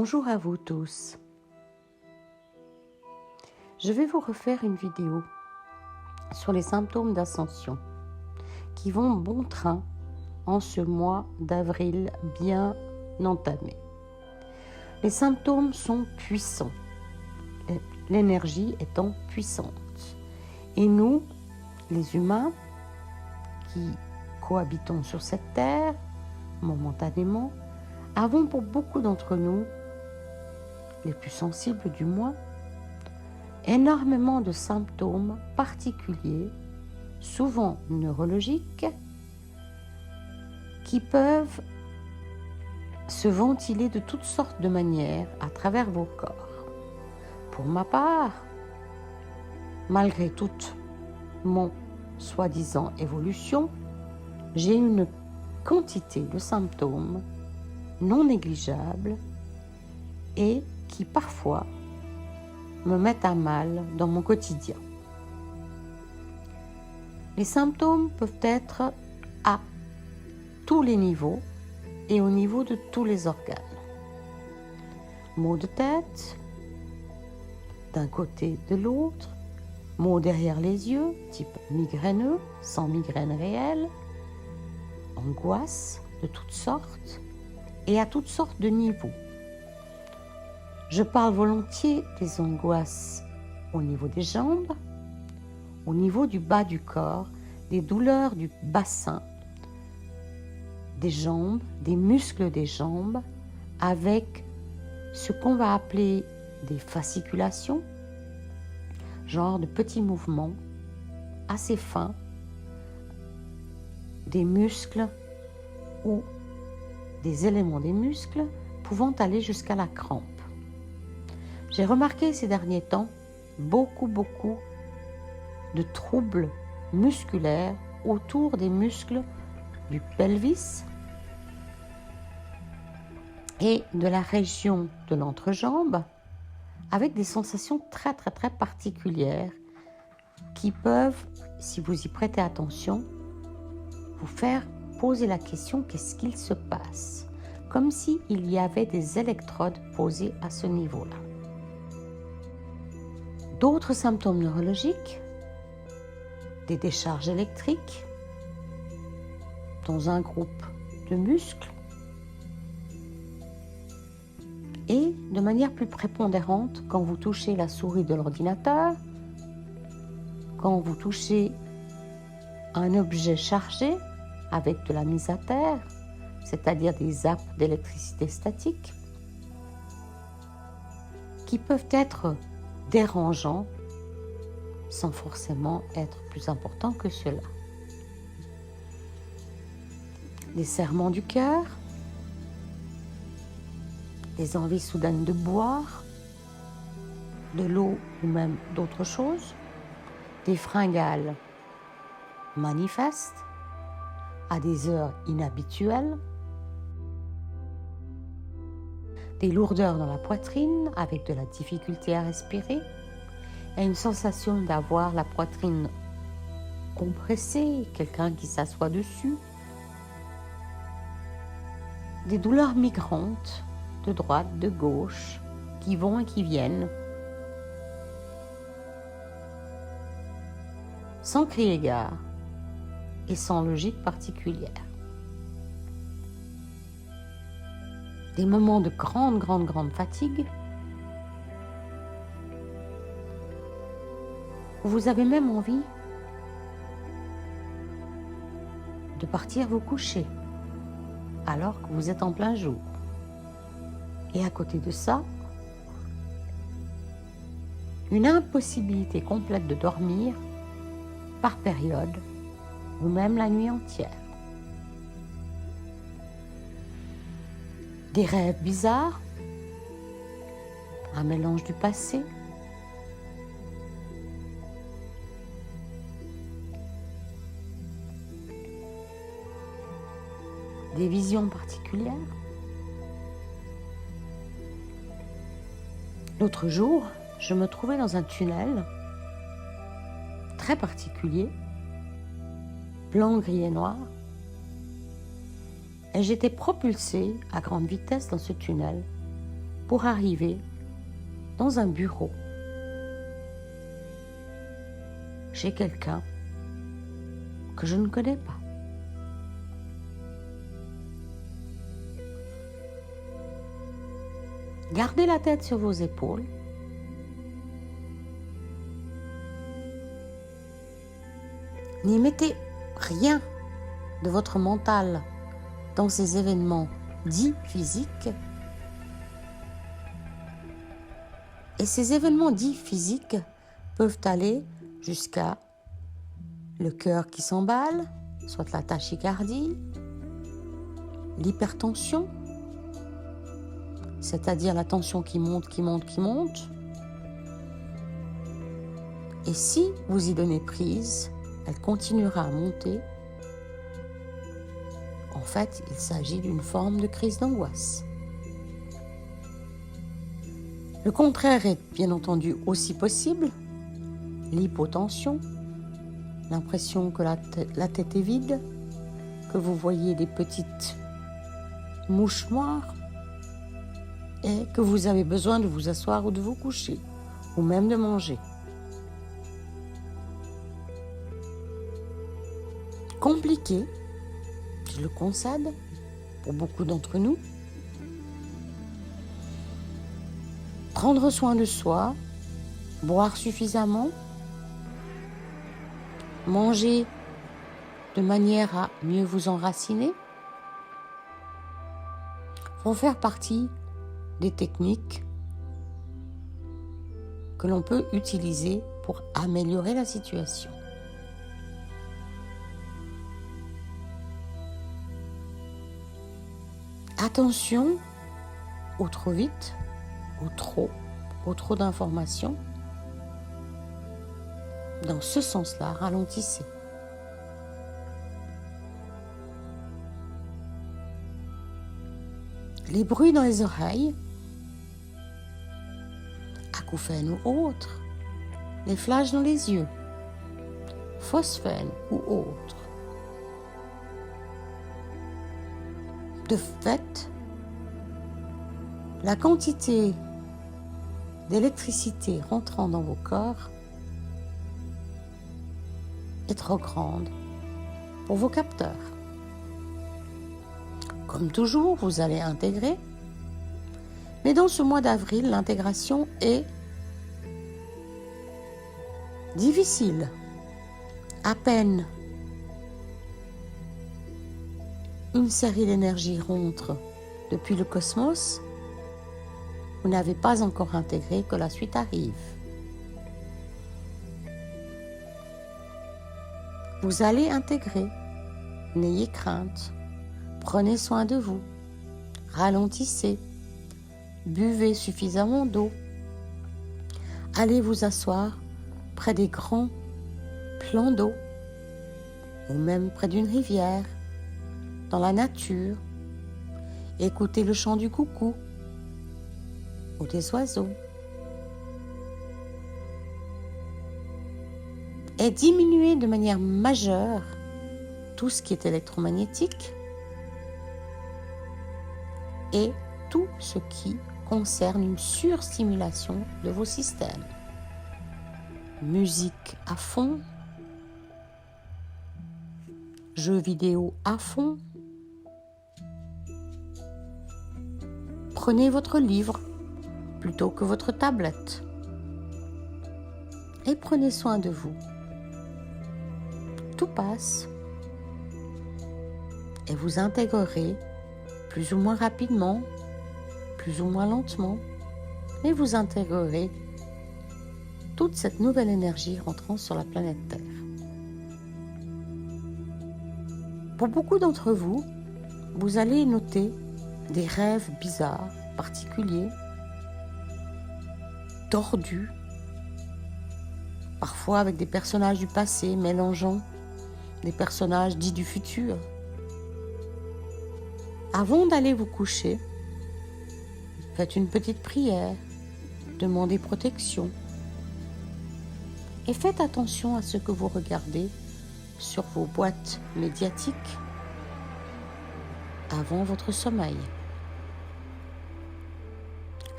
Bonjour à vous tous. Je vais vous refaire une vidéo sur les symptômes d'ascension qui vont bon train en ce mois d'avril bien entamé. Les symptômes sont puissants, l'énergie étant puissante. Et nous, les humains qui cohabitons sur cette terre, momentanément, avons pour beaucoup d'entre nous, les plus sensibles du moins, énormément de symptômes particuliers, souvent neurologiques, qui peuvent se ventiler de toutes sortes de manières à travers vos corps. Pour ma part, malgré toute mon soi-disant évolution, j'ai une quantité de symptômes non négligeables et qui parfois me mettent à mal dans mon quotidien. Les symptômes peuvent être à tous les niveaux et au niveau de tous les organes. Maux de tête, d'un côté de l'autre, maux derrière les yeux, type migraineux, sans migraine réelle, angoisse de toutes sortes et à toutes sortes de niveaux. Je parle volontiers des angoisses au niveau des jambes, au niveau du bas du corps, des douleurs du bassin, des jambes, des muscles des jambes, avec ce qu'on va appeler des fasciculations, genre de petits mouvements assez fins, des muscles ou des éléments des muscles pouvant aller jusqu'à la crampe. J'ai remarqué ces derniers temps beaucoup de troubles musculaires autour des muscles du pelvis et de la région de l'entrejambe, avec des sensations très particulières qui peuvent, si vous y prêtez attention, vous faire poser la question: qu'est-ce qu'il se passe? Comme s'il y avait des électrodes posées à ce niveau-là. D'autres symptômes neurologiques, des décharges électriques dans un groupe de muscles et de manière plus prépondérante quand vous touchez la souris de l'ordinateur, quand vous touchez un objet chargé avec de la mise à terre, c'est-à-dire des zaps d'électricité statique, qui peuvent être dérangeants sans forcément être plus importants que cela. Des serrements du cœur, des envies soudaines de boire, de l'eau ou même d'autres choses, des fringales manifestes à des heures inhabituelles, des lourdeurs dans la poitrine avec de la difficulté à respirer et une sensation d'avoir la poitrine compressée, quelqu'un qui s'assoit dessus, des douleurs migrantes de droite, de gauche, qui vont et qui viennent, sans crier gare et sans logique particulière. Des moments de grande fatigue, où vous avez même envie de partir vous coucher, alors que vous êtes en plein jour. Et à côté de ça, une impossibilité complète de dormir par période, ou même la nuit entière. Des rêves bizarres, un mélange du passé, des visions particulières. L'autre jour, je me trouvais dans un tunnel très particulier, blanc, gris et noir, et j'étais propulsée à grande vitesse dans ce tunnel pour arriver dans un bureau chez quelqu'un que je ne connais pas. Gardez la tête sur vos épaules. N'y mettez rien de votre mental dans ces événements dits physiques. Et ces événements dits physiques peuvent aller jusqu'à le cœur qui s'emballe, soit la tachycardie, l'hypertension, c'est-à-dire la tension qui monte, qui monte, qui monte. Et si vous y donnez prise, elle continuera à monter. En fait, il s'agit d'une forme de crise d'angoisse. Le contraire est bien entendu aussi possible, l'hypotension, l'impression que la tête est vide, que vous voyez des petites mouches noires et que vous avez besoin de vous asseoir ou de vous coucher, ou même de manger. Compliqué, je le concède, pour beaucoup d'entre nous. Prendre soin de soi, boire suffisamment, manger de manière à mieux vous enraciner, vont faire partie des techniques que l'on peut utiliser pour améliorer la situation. Attention au trop vite, au trop d'informations. Dans ce sens-là, ralentissez. Les bruits dans les oreilles, acouphènes ou autres, les flashs dans les yeux, phosphènes ou autres. De fait, la quantité d'électricité rentrant dans vos corps est trop grande pour vos capteurs. Comme toujours, vous allez intégrer, mais dans ce mois d'avril, l'intégration est difficile. À peine une série d'énergies rentre depuis le cosmos, vous n'avez pas encore intégré que la suite arrive. Vous allez intégrer, n'ayez crainte, prenez soin de vous, ralentissez, buvez suffisamment d'eau, allez vous asseoir près des grands plans d'eau ou même près d'une rivière, dans la nature, écoutez le chant du coucou ou des oiseaux. Et diminuez de manière majeure tout ce qui est électromagnétique et tout ce qui concerne une surstimulation de vos systèmes. Musique à fond, jeux vidéo à fond. Prenez votre livre plutôt que votre tablette et prenez soin de vous. Tout passe et vous intégrerez plus ou moins rapidement, plus ou moins lentement, mais vous intégrerez toute cette nouvelle énergie rentrant sur la planète Terre. Pour beaucoup d'entre vous, vous allez noter des rêves bizarres, particuliers, tordus, parfois avec des personnages du passé mélangeant des personnages dits du futur. Avant d'aller vous coucher, faites une petite prière, demandez protection et faites attention à ce que vous regardez sur vos boîtes médiatiques avant votre sommeil.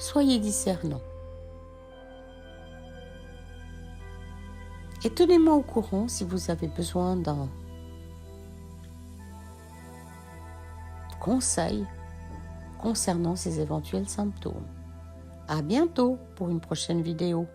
Soyez discernants. Et tenez-moi au courant si vous avez besoin d'un conseil concernant ces éventuels symptômes. À bientôt pour une prochaine vidéo.